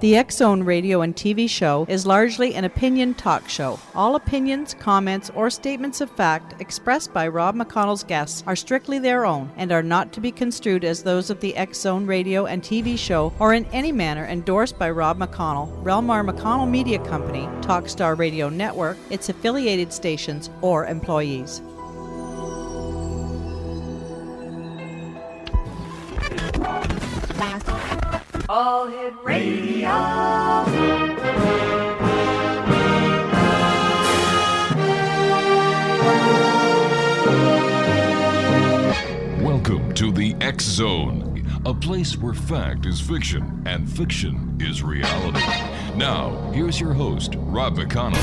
The X-Zone radio and TV show is largely an opinion talk show. All opinions, comments, or statements of fact expressed by Rob McConnell's guests are strictly their own and are not to be construed as those of the X-Zone radio and TV show or in any manner endorsed by Rob McConnell, REL-MAR McConnell Media Company, Talkstar Radio Network, its affiliated stations, or employees. All Hit Radio. Welcome to the X Zone, a place where fact is fiction and fiction is reality. Now, here's your host, Rob McConnell.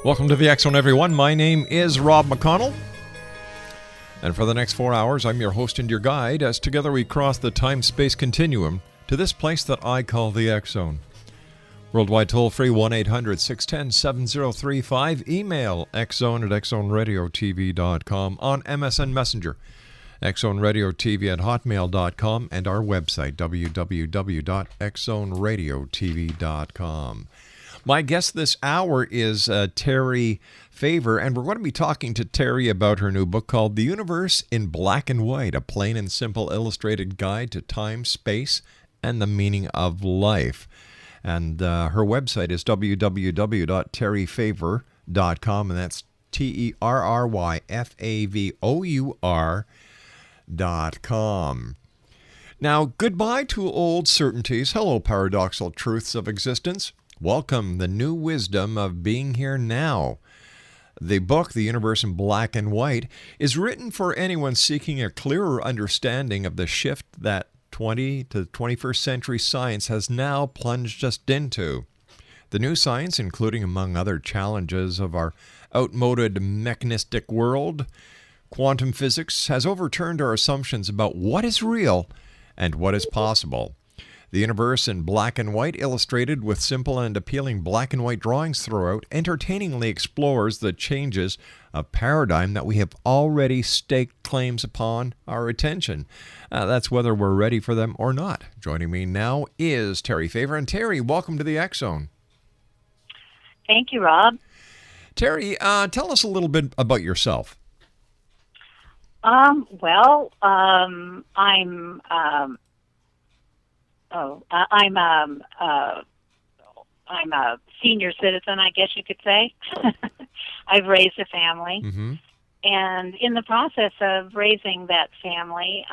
Welcome to the X Zone, everyone. My name is Rob McConnell. And for the next 4 hours, I'm your host and your guide as together we cross the time-space continuum to this place that I call the X Zone. Worldwide toll-free 1-800-610-7035. Email xzone@xzoneradiotv.com. On MSN Messenger, xzoneradiotv@hotmail.com. And our website, www.xzoneradiotv.com. My guest this hour is Terry FAVOUR, and we're going to be talking to Terry about her new book called The Universe in Black and White, a plain and simple illustrated guide to time, space, and the meaning of life. And her website is www.terryfavour.com, and that's TERRYFAVOUR.com. Now, goodbye to old certainties. Hello, paradoxical truths of existence. Welcome the new wisdom of being here now. The book, The Universe in Black and White, is written for anyone seeking a clearer understanding of the shift that 20th to 21st century science has now plunged us into. The new science, including among other challenges of our outmoded mechanistic world, quantum physics, has overturned our assumptions about what is real and what is possible. The Universe in Black and White, illustrated with simple and appealing black and white drawings throughout, entertainingly explores the changes of paradigm that we have already staked claims upon our attention. That's whether we're ready for them or not. Joining me now is Terry FAVOUR. And Terry, welcome to the X Zone. Thank you, Rob. Terry, tell us a little bit about yourself. I'm a senior citizen, I guess you could say. I've raised a family. Mm-hmm. And in the process of raising that family,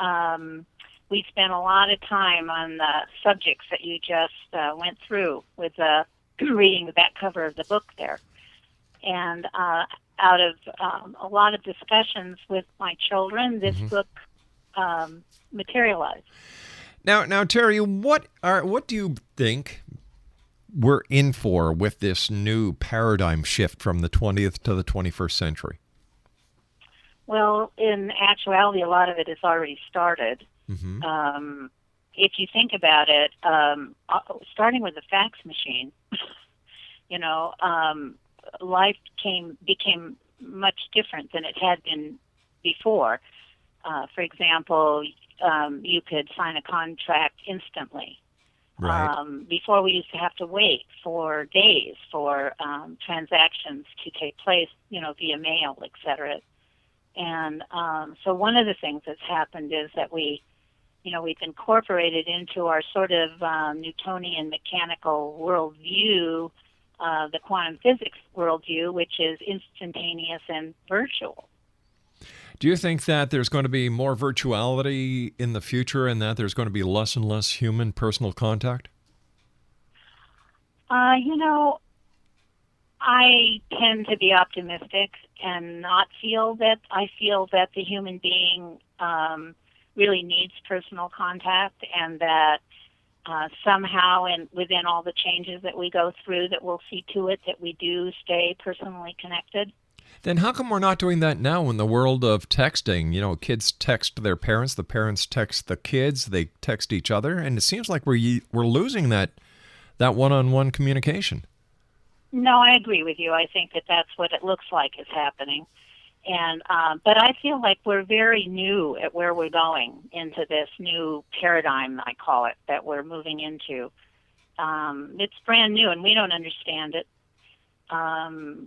we spent a lot of time on the subjects that you just went through with reading the back cover of the book there. And out of a lot of discussions with my children, this book materialized. Now, Terry, what do you think we're in for with this new paradigm shift from the 20th to the 21st century? Well, in actuality, a lot of it has already started. Mm-hmm. If you think about it, starting with the fax machine, life became much different than it had been before. For example, you could sign a contract instantly. Right. Before, we used to have to wait for days for transactions to take place, via mail, et cetera. And so one of the things that's happened is that we've incorporated into our sort of Newtonian mechanical worldview the quantum physics worldview, which is instantaneous and virtual. Do you think that there's going to be more virtuality in the future and that there's going to be less and less human personal contact? I tend to be optimistic and not feel that the human being really needs personal contact, and that somehow, and within all the changes that we go through, that we'll see to it that we do stay personally connected. Then how come we're not doing that now in the world of texting? You know, kids text their parents, the parents text the kids, they text each other, and it seems like we're losing that one-on-one communication. No, I agree with you. I think that that's what it looks like is happening. And but I feel like we're very new at where we're going into this new paradigm, I call it, that we're moving into. It's brand new, and we don't understand it.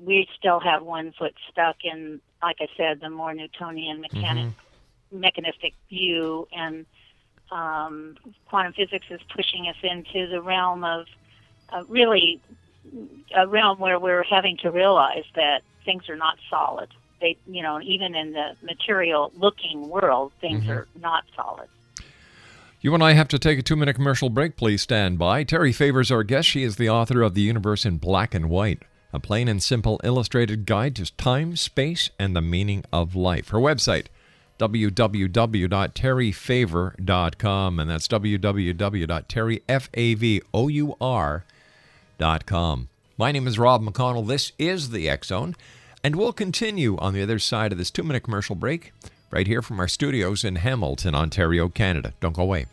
We still have one foot stuck in, like I said, the more Newtonian mechanistic view, and quantum physics is pushing us into the realm of really a realm where we're having to realize that things are not solid. They, you know, even in the material-looking world, things are not solid. You and I have to take a 2-minute commercial break. Please stand by. Terry Favors our guest. She is the author of The Universe in Black and White, a plain and simple illustrated guide to time, space, and the meaning of life. Her website, www.terryfavor.com, and that's www.terryfavour.com. My name is Rob McConnell. This is the X Zone, and we'll continue on the other side of this 2-minute commercial break right here from our studios in Hamilton, Ontario, Canada. Don't go away.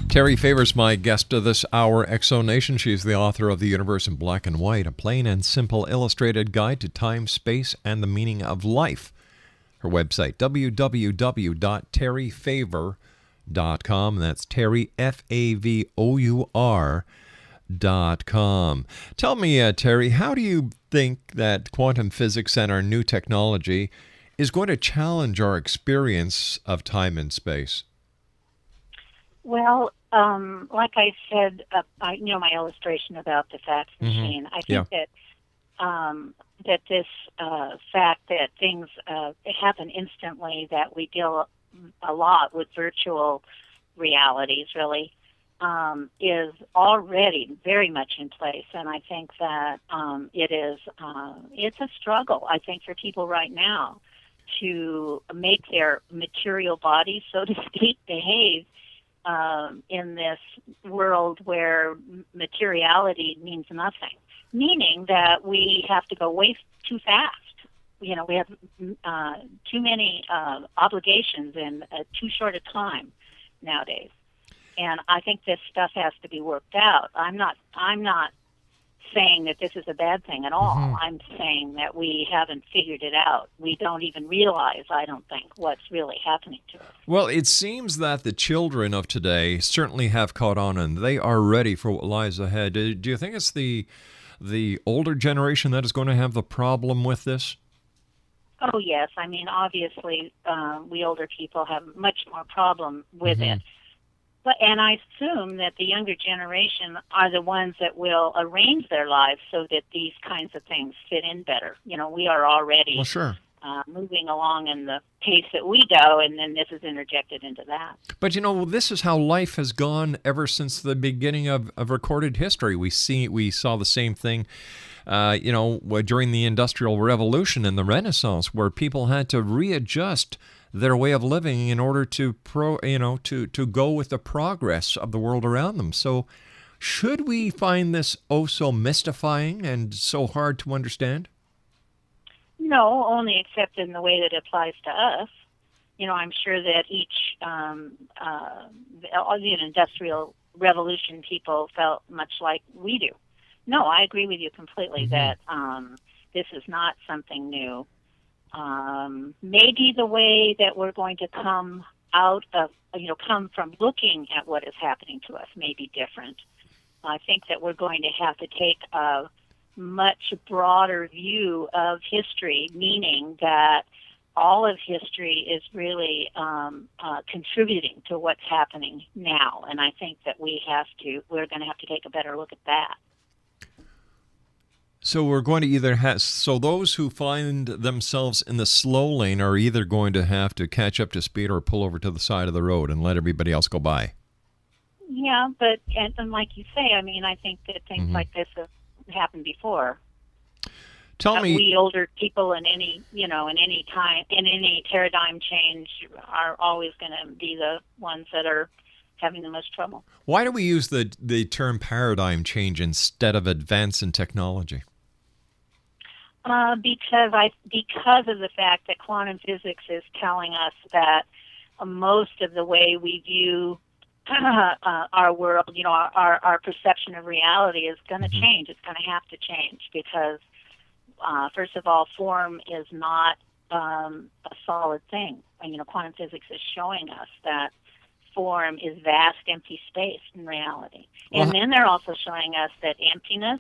Terry Favors my guest of this hour, Exonation. She's the author of The Universe in Black and White, a plain and simple illustrated guide to time, space, and the meaning of life. Her website, www.terryfavor.com, and that's Terry, FAVOUR.com. Tell me, Terry, how do you think that quantum physics and our new technology is going to challenge our experience of time and space? Well, like I said, my illustration about the fax machine, I think that that this fact that things happen instantly, that we deal a lot with virtual realities, really, is already very much in place. And I think that it's a struggle, I think, for people right now to make their material bodies, so to speak, behave in this world where materiality means nothing, meaning that we have to go way too fast. You know, we have too many obligations in too short a time nowadays, and I think this stuff has to be worked out. I'm not saying that this is a bad thing at all. I'm saying that we haven't figured it out. We don't even realize, I don't think, what's really happening to us. Well, it seems that the children of today certainly have caught on, and they are ready for what lies ahead. Do you think it's the older generation that is going to have the problem with this? Oh, yes. I mean, obviously, we older people have much more problem with it. And I assume that the younger generation are the ones that will arrange their lives so that these kinds of things fit in better. You know, we are already moving along in the pace that we go, and then this is interjected into that. But, you know, this is how life has gone ever since the beginning of recorded history. We saw the same thing, during the Industrial Revolution and the Renaissance, where people had to readjust their way of living in order to go with the progress of the world around them. So should we find this so mystifying and so hard to understand? No, only except in the way that it applies to us. You know, I'm sure that each all the Industrial Revolution people felt much like we do. No, I agree with you completely that this is not something new. Maybe the way that we're going to come out of, come from looking at what is happening to us may be different. I think that we're going to have to take a much broader view of history, meaning that all of history is really contributing to what's happening now. And I think that we're going to have to take a better look at that. So we're going to either have, so those who find themselves in the slow lane are either going to have to catch up to speed or pull over to the side of the road and let everybody else go by. Yeah, but and like you say, I mean, I think that things like this have happened before. Tell me, we older people in any time, in any paradigm change, are always going to be the ones that are having the most trouble. why do we use the term paradigm change instead of advance in technology? Because of the fact that quantum physics is telling us that most of the way we view our world, our perception of reality is going to change. It's going to have to change because, first of all, form is not a solid thing. And, quantum physics is showing us that form is vast, empty space in reality. And then they're also showing us that emptiness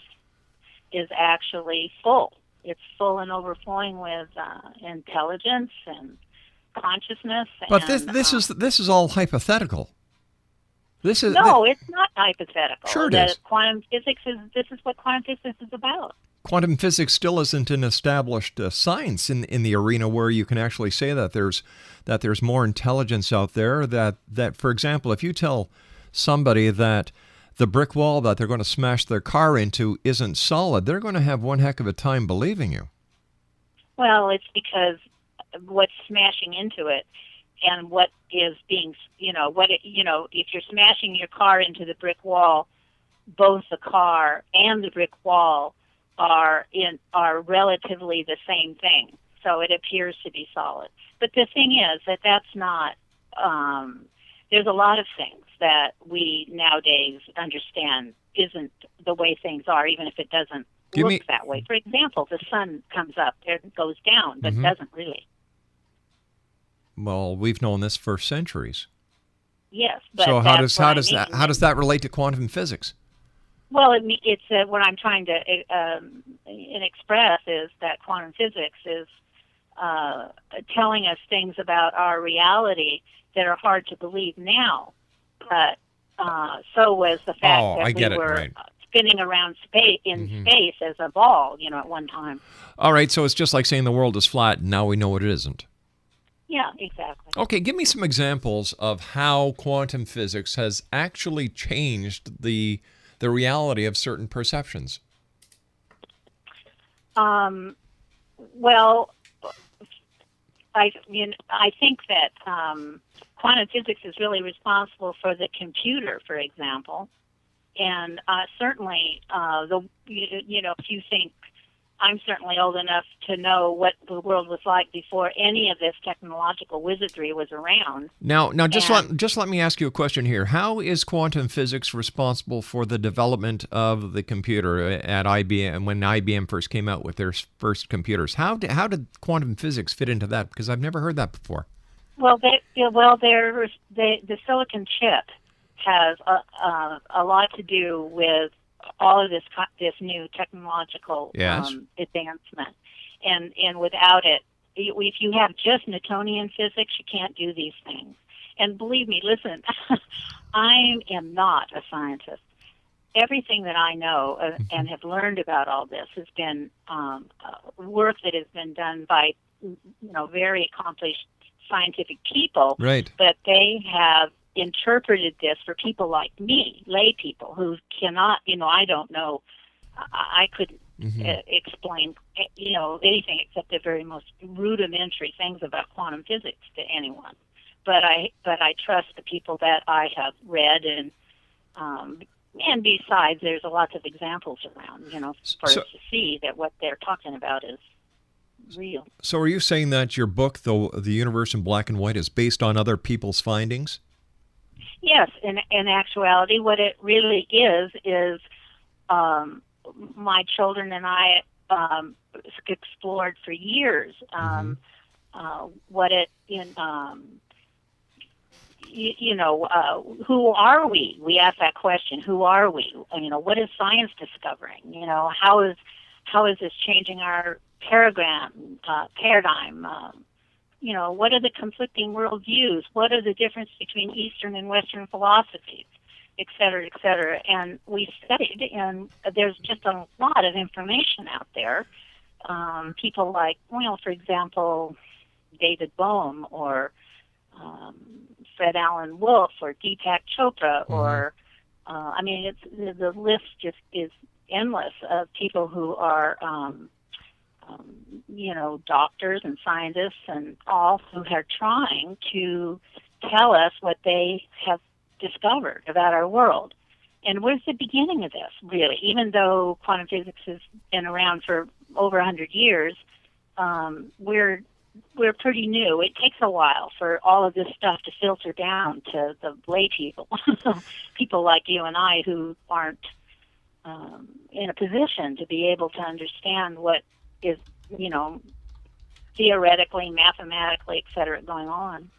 is actually full. It's full and overflowing with intelligence and consciousness. But this is all hypothetical. It's not hypothetical. Sure it is. Quantum physics this is what quantum physics is about. Quantum physics still isn't an established science in the arena where you can actually say that there's more intelligence out there. That for example, if you tell somebody that the brick wall that they're going to smash their car into isn't solid, they're going to have one heck of a time believing you. Well, it's because what's smashing into it and what is being, if you're smashing your car into the brick wall, both the car and the brick wall are relatively the same thing. So it appears to be solid. But the thing is that's not, there's a lot of things that we nowadays understand isn't the way things are, even if it doesn't look that way. For example, the sun comes up and goes down, but doesn't really. Well, we've known this for centuries. Yes, but so how does that relate to quantum physics? Well, it's what I'm trying to express is that quantum physics is telling us things about our reality that are hard to believe now. But so was the fact that we were spinning around space as a ball, at one time. All right, so it's just like saying the world is flat, and now we know it isn't. Yeah, exactly. Okay, give me some examples of how quantum physics has actually changed the reality of certain perceptions. Well, I think that quantum physics is really responsible for the computer, for example, and certainly if you think, I'm certainly old enough to know what the world was like before any of this technological wizardry was around. Now, just let me ask you a question here. How is quantum physics responsible for the development of the computer at IBM when IBM first came out with their first computers? How did quantum physics fit into that? Because I've never heard that before. Well, the silicon chip has a lot to do with all of this new technological advancement, and without it, if you have just Newtonian physics, you can't do these things. And believe me, listen, I am not a scientist. Everything that I know and have learned about all this has been work that has been done by very accomplished scientific people, right? But they have interpreted this for people like me, lay people who cannot, I don't know, I couldn't explain, anything except the very most rudimentary things about quantum physics to anyone. But I trust the people that I have read, and besides, there's a lot of examples around, for us to see that what they're talking about is real. So are you saying that your book, The Universe in Black and White, is based on other people's findings? Yes, in actuality, what it really is my children and I explored for years what it who are we? We ask that question. Who are we? What is science discovering? How is this changing our paradigm? What are the conflicting worldviews? What are the differences between Eastern and Western philosophies? et cetera, et cetera. And we studied, and there's just a lot of information out there. People like, well, for example, David Bohm or Fred Allen Wolf or Deepak Chopra, or I mean, it's the list just is endless of people who are, you know, doctors and scientists and all who are trying to tell us what they have discovered about our world. And where's the beginning of this, really? Even though quantum physics has been around for over 100 years, we're pretty new. It takes a while for all of this stuff to filter down to the lay people, people like you and I who aren't in a position to be able to understand what is, you know, theoretically, mathematically, et cetera, going on.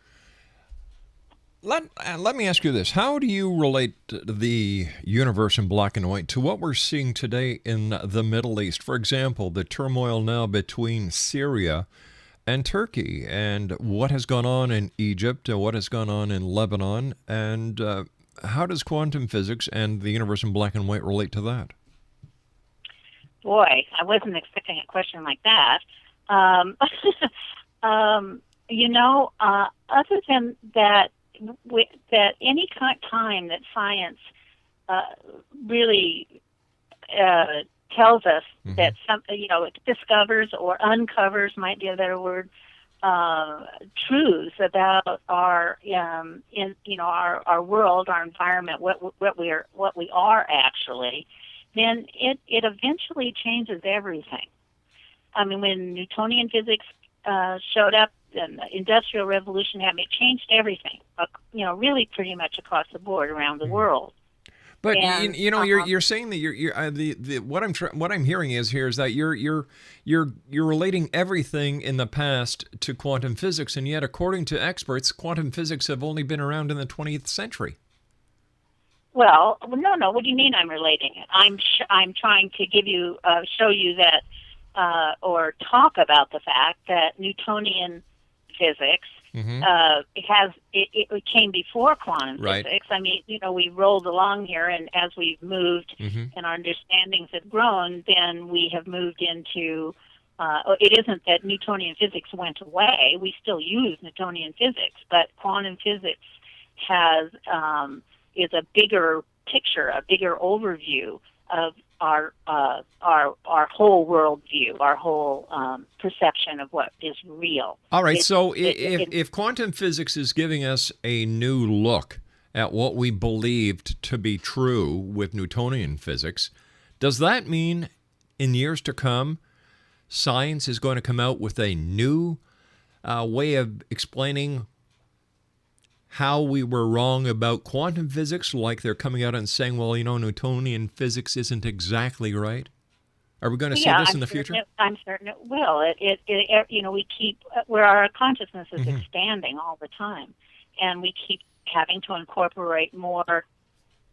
Let me ask you this. How do you relate the universe in black and white to what we're seeing today in the Middle East? For example, the turmoil now between Syria and Turkey, and what has gone on in Egypt, and what has gone on in Lebanon, and how does quantum physics and the universe in black and white relate to that? Boy, I wasn't expecting a question like that. You know, other than that, that any time that science really tells us that something, you know, it discovers or uncovers, might be a better word, truths about our, our world, our environment, what we are actually, then it eventually changes everything. I mean, when Newtonian physics showed up, and the Industrial Revolution happened, it changed everything, you know, really pretty much across the board around the world. But and, you know, you're saying that what I'm hearing is that you're relating everything in the past to quantum physics, and yet according to experts, quantum physics have only been around in the 20th century. Well, no. What do you mean I'm relating it? I'm trying to give you show you that or talk about the fact that Newtonian physics it came before quantum physics. I mean, you know, we rolled along here, and as we've moved and our understandings have grown, then we have moved into. It isn't that Newtonian physics went away. We still use Newtonian physics, but quantum physics is a bigger picture, a bigger overview of our whole worldview, our whole perception of what is real. All right, so if quantum physics is giving us a new look at what we believed to be true with Newtonian physics, does that mean in years to come, science is going to come out with a new way of explaining how we were wrong about quantum physics, like they're coming out and saying, well, you know, Newtonian physics isn't exactly right? Are we going to see this in the future? I'm certain it will. You know, we keep, where our consciousness is expanding all the time, and we keep having to incorporate more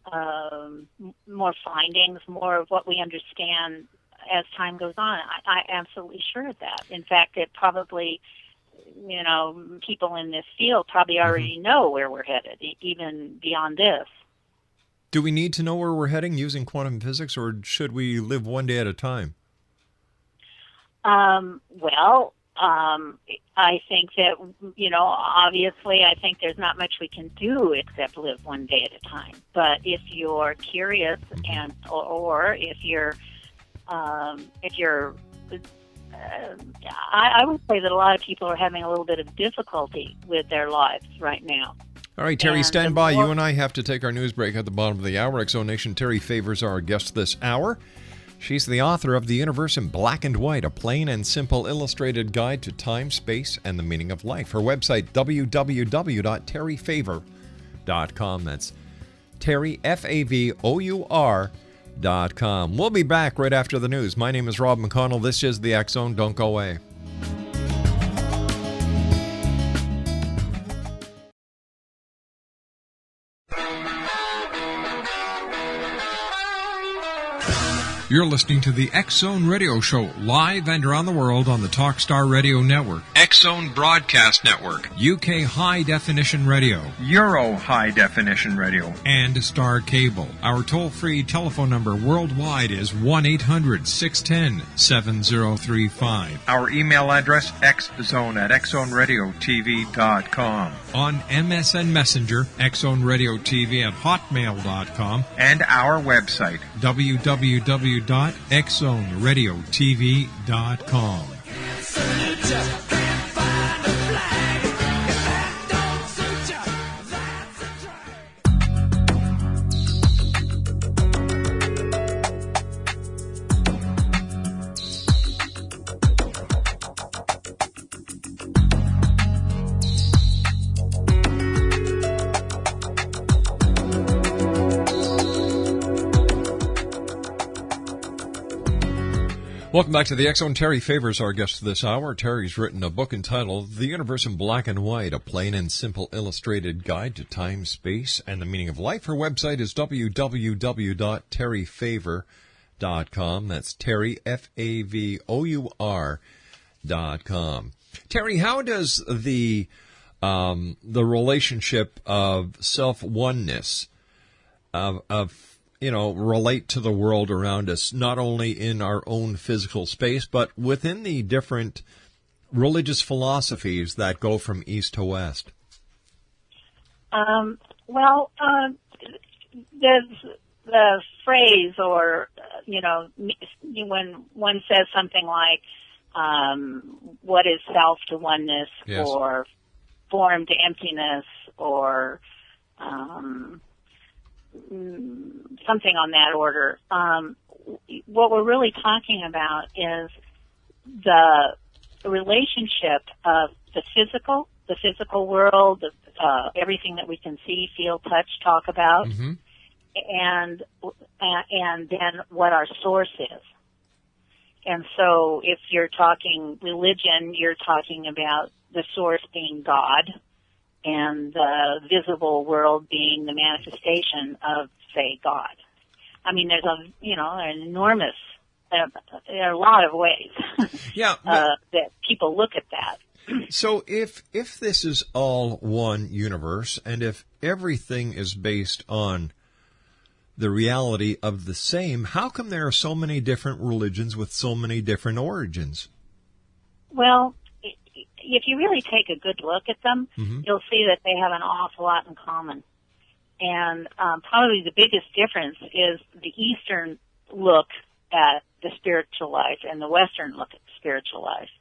findings, more of what we understand as time goes on. I'm absolutely sure of that. In fact, it probably, you know, people in this field probably already know where we're headed, even beyond this. Do we need to know where we're heading using quantum physics, or should we live one day at a time? I think that, you know, obviously I think there's not much we can do except live one day at a time. But if you're curious and or if you're I would say that a lot of people are having a little bit of difficulty with their lives right now. All right, Terry, stand by. You and I have to take our news break at the bottom of the hour. Exonation Terry Favors our guest this hour. She's the author of The Universe in Black and White, a plain and simple illustrated guide to time, space, and the meaning of life. Her website, www.terryfavor.com. That's Terry, FAVOUR.com. We'll be back right after the news. My name is Rob McConnell. This is the X Zone. Don't go away. You're listening to the X Zone Radio Show, live and around the world on the Talkstar Radio Network, X Zone Broadcast Network, UK High Definition Radio, Euro High Definition Radio, and Star Cable. Our toll-free telephone number worldwide is 1-800-610-7035. Our email address, xzone@xzoneradiotv.com. On MSN Messenger, xzoneradiotv@hotmail.com, and our website, www.xzoneradiotv.com. Welcome back to the X Zone. Terry Favors our guest this hour. Terry's written a book entitled The Universe in Black and White, a plain and simple illustrated guide to time, space, and the meaning of life. Her website is www.terryfavor.com. That's Terry, FAVOUR.com. Terry, how does the relationship of self-oneness, relate to the world around us, not only in our own physical space, but within the different religious philosophies that go from east to west? There's the phrase, or, when one says something like, what is self to oneness, yes, or form to emptiness, or something on that order. What we're really talking about is the relationship of the physical world, everything that we can see, feel, touch, talk about, mm-hmm, and then what our source is. And so if you're talking religion, you're talking about the source being God, and the visible world being the manifestation of, say, God. I mean, there's an enormous, there are a lot of ways that people look at that. So if this is all one universe, and if everything is based on the reality of the same, how come there are so many different religions with so many different origins? Well, if you really take a good look at them, mm-hmm, you'll see that they have an awful lot in common. And probably the biggest difference is the Eastern look at the spiritual life and the Western look at the spiritual life.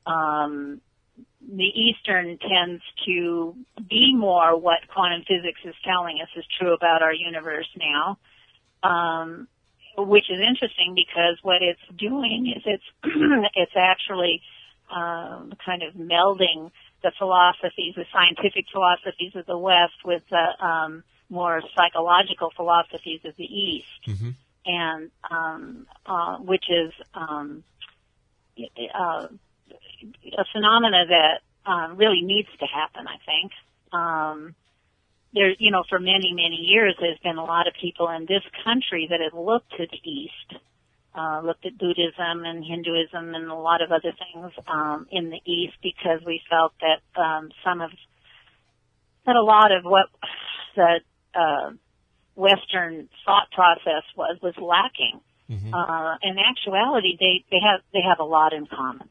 The Eastern tends to be more what quantum physics is telling us is true about our universe now, which is interesting because what it's doing is it's actually kind of melding the philosophies, the scientific philosophies of the West with the more psychological philosophies of the East, mm-hmm, and which is a phenomena that really needs to happen, I think. For many, many years, there's been a lot of people in this country that have looked to the East, looked at Buddhism and Hinduism and a lot of other things in the East, because we felt that a lot of what the Western thought process was lacking. mm-hmm. In actuality, they have a lot in common,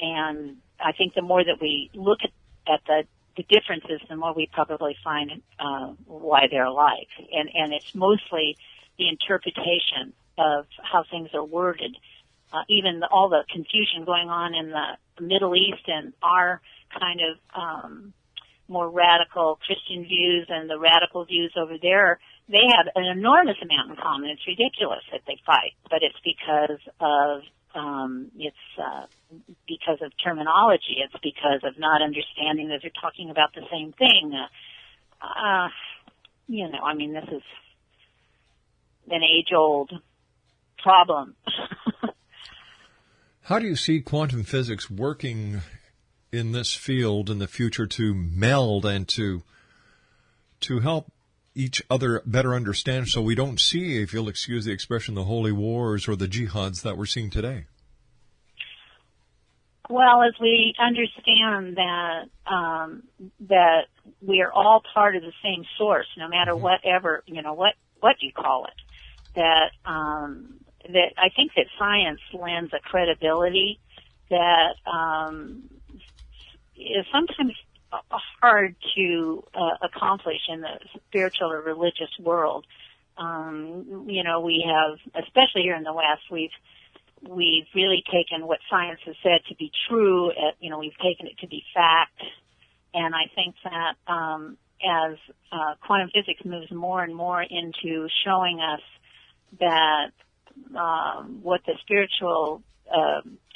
and I think the more that we look at the differences, the more we probably find why they're alike, and it's mostly the interpretation of how things are worded. Even all the confusion going on in the Middle East and our kind of more radical Christian views and the radical views over there, they have an enormous amount in common. It's ridiculous that they fight, but it's because of because of terminology. It's because of not understanding that they're talking about the same thing. This is an age-old problem. How do you see quantum physics working in this field in the future to meld and to help each other better understand so we don't see, if you'll excuse the expression, the holy wars or the jihads that we're seeing today? Well, as we understand that we are all part of the same source, no matter whatever, what you call it, that I think that science lends a credibility that is sometimes hard to accomplish in the spiritual or religious world. We have, especially here in the West, we've really taken what science has said to be true. We've taken it to be fact, and I think that as quantum physics moves more and more into showing us that what the spiritual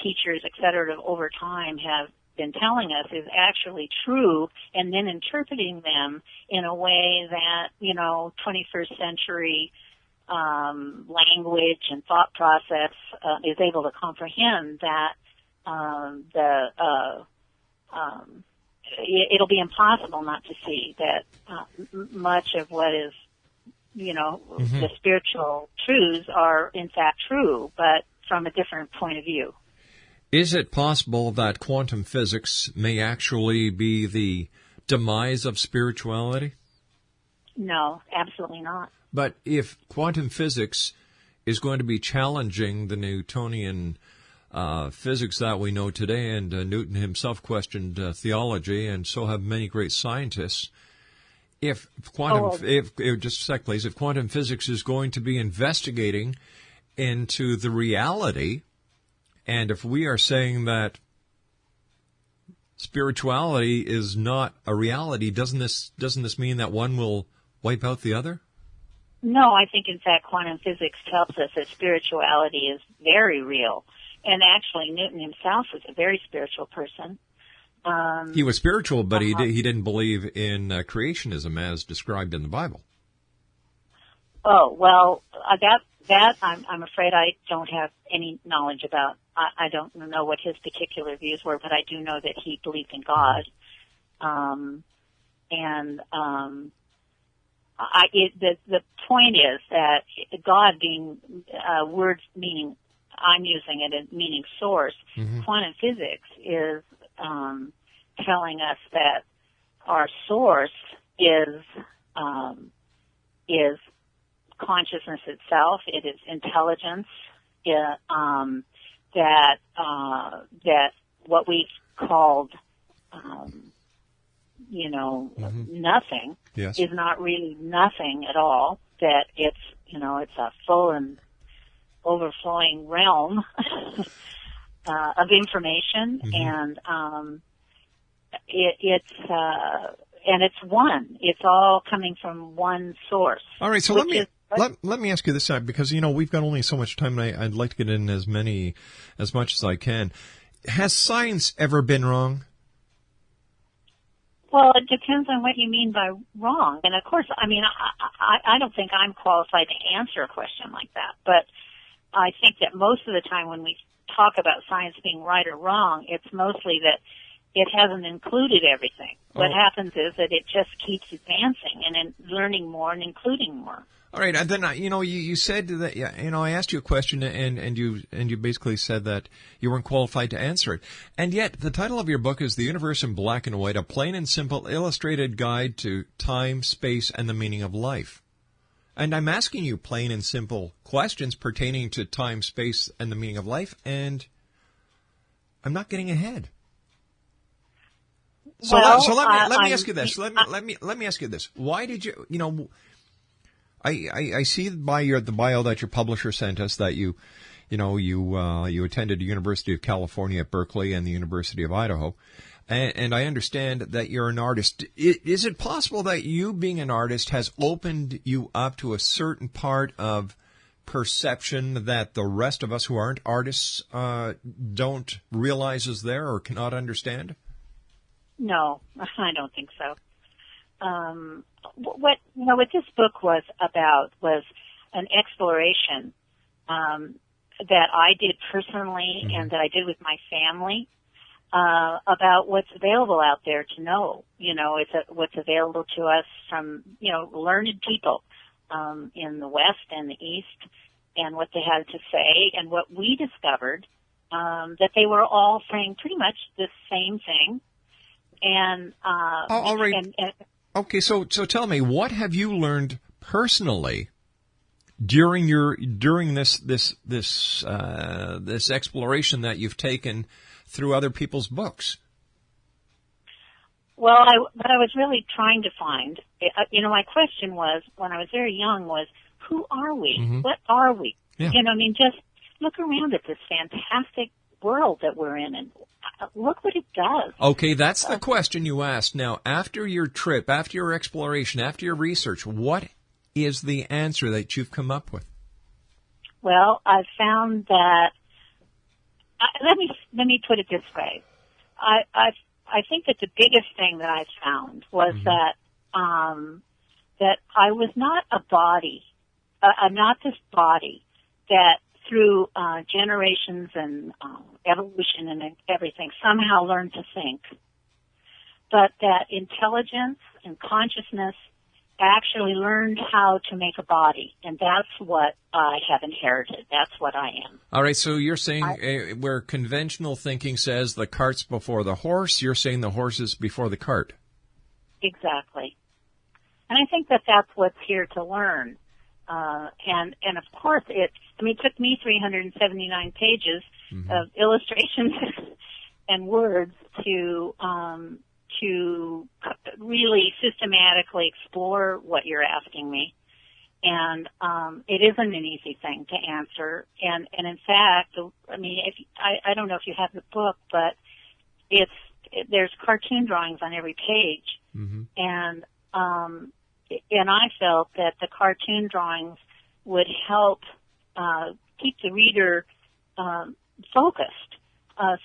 teachers, et cetera, over time have been telling us is actually true, and then interpreting them in a way that 21st century language and thought process is able to comprehend, that it'll be impossible not to see that much of what is the spiritual truths are in fact true, but from a different point of view. Is it possible that quantum physics may actually be the demise of spirituality? No, absolutely not. But if quantum physics is going to be challenging the Newtonian physics that we know today, and Newton himself questioned theology, and so have many great scientists, if quantum physics is going to be investigating into the reality, and if we are saying that spirituality is not a reality, doesn't this mean that one will wipe out the other? No, I think in fact quantum physics tells us that spirituality is very real. And actually Newton himself was a very spiritual person. He was spiritual, but he didn't believe in creationism as described in the Bible. Oh, well, that I'm afraid I don't have any knowledge about. I don't know what his particular views were, but I do know that he believed in God. The point is that God being words meaning, I'm using it as meaning source. Quantum physics is telling us that our source is consciousness itself. It is intelligence. That what we've called nothing is not really nothing at all. That it's a full and overflowing realm of information, and it's one. It's all coming from one source. All right, so let me ask you this, because we've got only so much time, and I'd like to get in as much as I can. Has science ever been wrong? Well, it depends on what you mean by wrong. And of course, I don't think I'm qualified to answer a question like that. But I think that most of the time when we talk about science being right or wrong, it's mostly that it hasn't included everything. What happens is that it just keeps advancing and learning more and including more. All right, and then you said that I asked you a question, and you basically said that you weren't qualified to answer it, and yet the title of your book is "The Universe in Black and White: A Plain and Simple Illustrated Guide to Time, Space, and the Meaning of Life." And I'm asking you plain and simple questions pertaining to time, space, and the meaning of life, and I'm not getting ahead. So let me ask you this. Let me ask you this. Why did you I see by the bio that your publisher sent us that you attended the University of California at Berkeley and the University of Idaho, and I understand that you're an artist. Is it possible that you being an artist has opened you up to a certain part of perception that the rest of us who aren't artists don't realize is there or cannot understand? No, I don't think so. What this book was about was an exploration that I did personally and that I did with my family about what's available out there to know. What's available to us from, learned people in the West and the East, and what they had to say, and what we discovered, that they were all saying pretty much the same thing. And all right. Okay, so tell me, what have you learned personally during this exploration that you've taken through other people's books? Well, what I was really trying to find, my question was, when I was very young, was, who are we? Mm-hmm. What are we? Yeah. Just look around at this fantastic world that we're in, and look what it does. Okay, that's the question you asked. Now, after your trip, after your exploration, after your research, what is the answer that you've come up with? Well, I've found that, let me put it this way. I think that the biggest thing that I found was that I was not a body. I'm not this body that through generations and evolution and everything somehow learned to think. But that intelligence and consciousness actually learned how to make a body, and that's what I have inherited. That's what I am. All right, so you're saying where conventional thinking says the cart's before the horse, you're saying the horse is before the cart. Exactly. And I think that that's what's here to learn. And of course it took me 379 pages of illustrations and words to really systematically explore what you're asking me. And it isn't an easy thing to answer. And in fact, I don't know if you have the book, but there's cartoon drawings on every page. Mm-hmm. And I felt that the cartoon drawings would help keep the reader focused,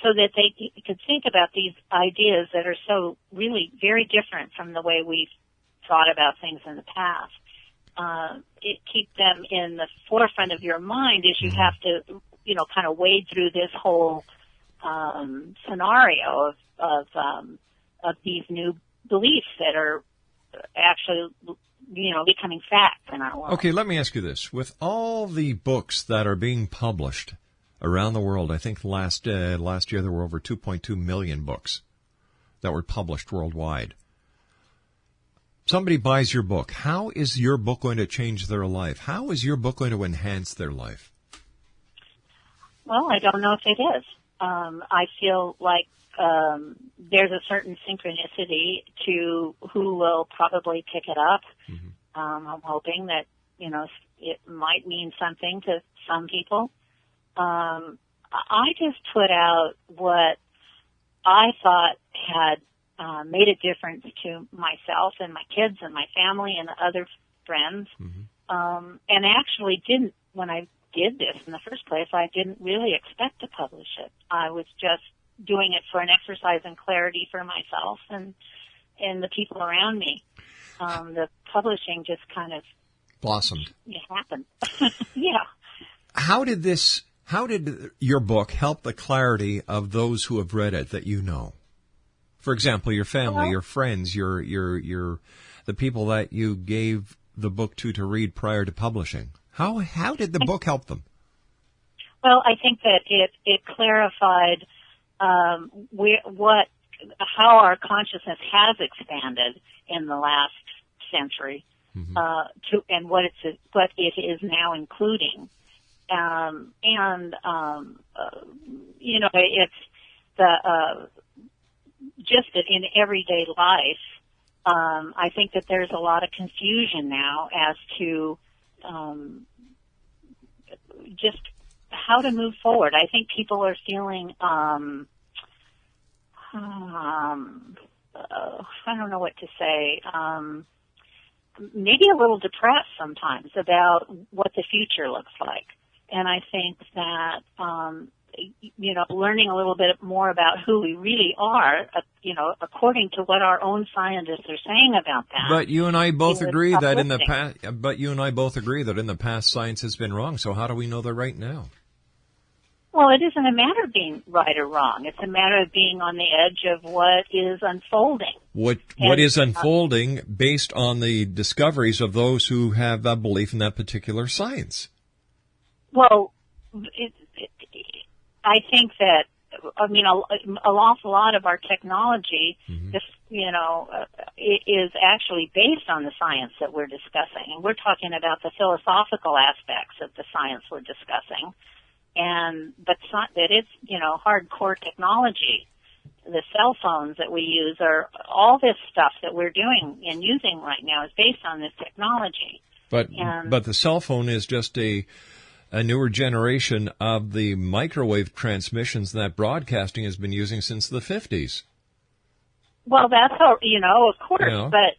so that they could think about these ideas that are so really very different from the way we've thought about things in the past. It keep them in the forefront of your mind as you have to, kind of wade through this whole scenario of these new beliefs that are actually, becoming facts in our world. Okay, let me ask you this. With all the books that are being published around the world, I think last year there were over 2.2 million books that were published worldwide. Somebody buys your book. How is your book going to change their life? How is your book going to enhance their life? Well, I don't know if it is. I feel like there's a certain synchronicity to who will probably pick it up. Mm-hmm. I'm hoping that, it might mean something to some people. I just put out what I thought had made a difference to myself and my kids and my family and other friends. Mm-hmm. And actually didn't, when I did this in the first place, I didn't really expect to publish it. I was just doing it for an exercise in clarity for myself and the people around me. The publishing just kind of blossomed. It happened. Yeah. How did your book help the clarity of those who have read it that you know? For example, your family, your friends, your the people that you gave the book to read prior to publishing. How did the book help them? Well, I think that it clarified how our consciousness has expanded in the last century, mm-hmm. And what it is now including, it's the just that in everyday life, I think that there's a lot of confusion now as to just how to move forward. I think people are feeling, I don't know what to say, maybe a little depressed sometimes about what the future looks like. And I think that, learning a little bit more about who we really are, according to what our own scientists are saying about that. But you and I both agree that in the past, science has been wrong. So how do we know they're right now? Well, it isn't a matter of being right or wrong. It's a matter of being on the edge of what is unfolding. What is unfolding based on the discoveries of those who have a belief in that particular science? Well, I think that, an awful lot of our technology, is actually based on the science that we're discussing. And we're talking about the philosophical aspects of the science we're discussing. But that it's, hardcore technology. The cell phones that we use are all this stuff that we're doing and using right now is based on this technology. But the cell phone is just a newer generation of the microwave transmissions that broadcasting has been using since the 50s. Well, that's all, of course, but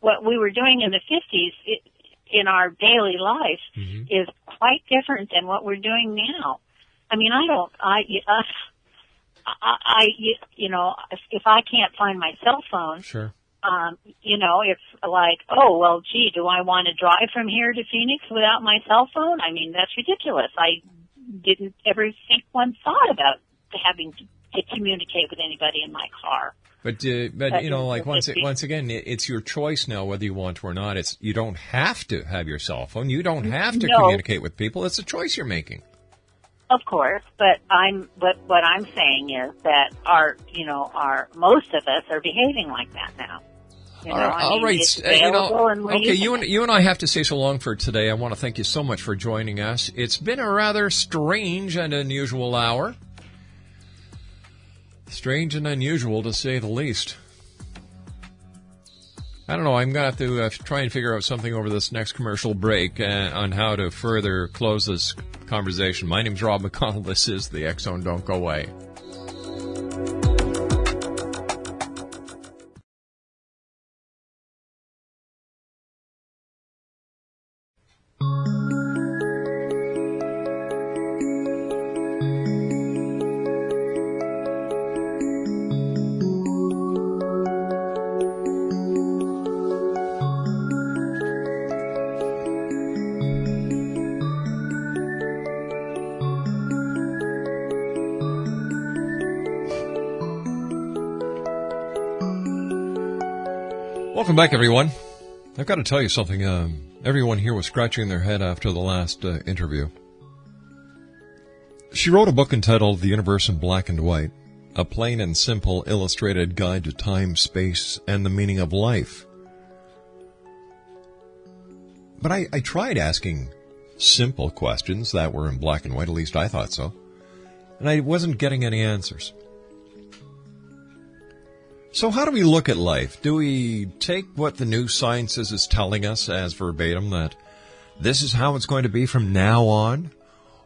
what we were doing in the 50s, in our daily life is quite different than what we're doing now. If I can't find my cell phone, sure. It's like, oh, well, gee, do I want to drive from here to Phoenix without my cell phone? That's ridiculous. I didn't ever think one thought about having to communicate with anybody in my car. But once again, it's your choice now whether you want to or not. You don't have to have your cell phone. You don't have to communicate with people. It's a choice you're making. Of course, but what I'm saying is that most of us are behaving like that now. All right. It's available and we're okay, using you and I have to say so long for today. I want to thank you so much for joining us. It's been a rather strange and unusual hour. Strange and unusual, to say the least. I don't know. I'm going to have to try and figure out something over this next commercial break on how to further close this conversation. My name's Rob McConnell. This is the X Zone. Don't go away. Welcome back, everyone. I've got to tell you something. Everyone here was scratching their head after the last interview. She wrote a book entitled The Universe in Black and White, a plain and simple illustrated guide to time, space, and the meaning of life. But I tried asking simple questions that were in black and white, at least I thought so, and I wasn't getting any answers. So how do we look at life? Do we take what the new sciences is telling us as verbatim, that this is how it's going to be from now on?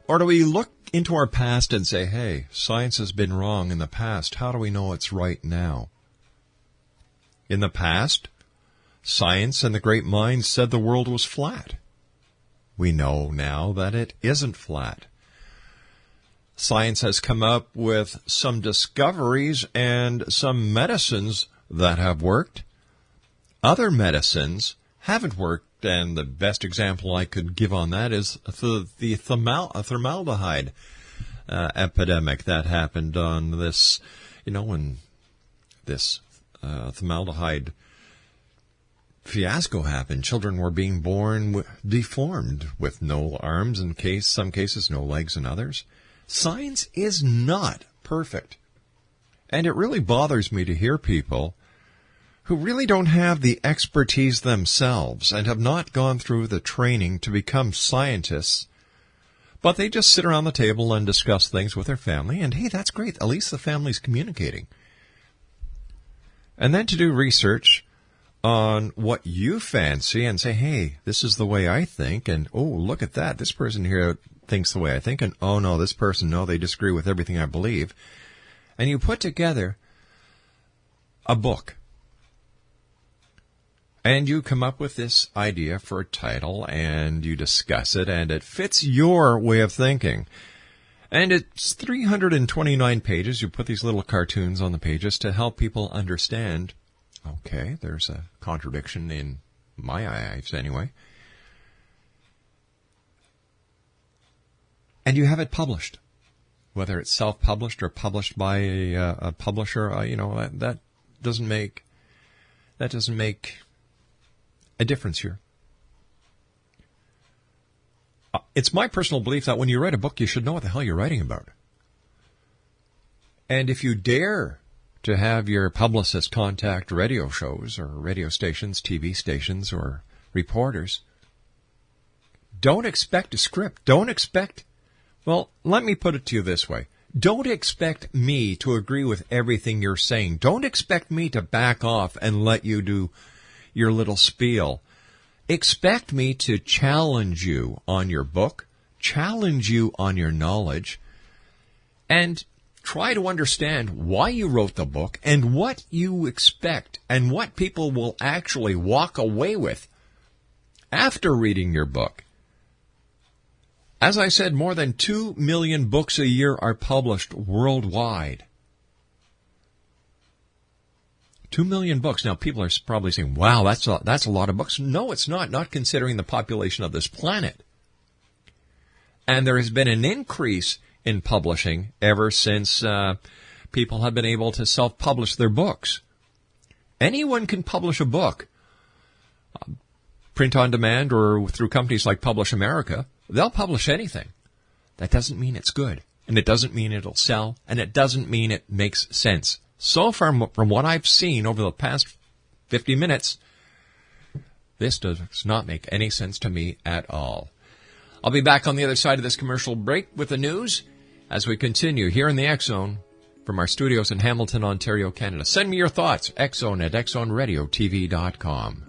Or do we look into our past and say, hey, science has been wrong in the past. How do we know it's right now? In the past, science and the great minds said the world was flat. We know now that it isn't flat. Science has come up with some discoveries and some medicines that have worked. Other medicines haven't worked, and the best example I could give on that is the formaldehyde epidemic that happened on this, when this formaldehyde fiasco happened. Children were being born deformed with no arms in some cases, no legs in others. Science is not perfect. And it really bothers me to hear people who really don't have the expertise themselves and have not gone through the training to become scientists, but they just sit around the table and discuss things with their family, and hey, that's great. At least the family's communicating. And then to do research on what you fancy and say, hey, this is the way I think, and oh, look at that. This person here thinks the way I think, and oh no, this person, no, they disagree with everything I believe. And you put together a book. And you come up with this idea for a title, and you discuss it, and it fits your way of thinking. And it's 329 pages. You put these little cartoons on the pages to help people understand, okay, there's a contradiction in my eyes anyway. and you have it published, whether it's self-published or published by a publisher, that doesn't make a difference here. It's my personal belief that when you write a book, you should know what the hell you're writing about. And if you dare to have your publicist contact radio shows or radio stations, TV stations, or reporters, don't expect a script. Well, let me put it to you this way. Don't expect me to agree with everything you're saying. Don't expect me to back off and let you do your little spiel. Expect me to challenge you on your book, challenge you on your knowledge, and try to understand why you wrote the book and what you expect and what people will actually walk away with after reading your book. As I said, more than 2 million books a year are published worldwide. 2 million books. Now, people are probably saying, wow, that's a lot of books. No, it's not considering the population of this planet. And there has been an increase in publishing ever since people have been able to self-publish their books. Anyone can publish a book, print on demand or through companies like Publish America. They'll publish anything. That doesn't mean it's good, and it doesn't mean it'll sell, and it doesn't mean it makes sense. So far, from what I've seen over the past 50 minutes, this does not make any sense to me at all. I'll be back on the other side of this commercial break with the news as we continue here in the X Zone from our studios in Hamilton, Ontario, Canada. Send me your thoughts, xzone@xzoneradiotv.com.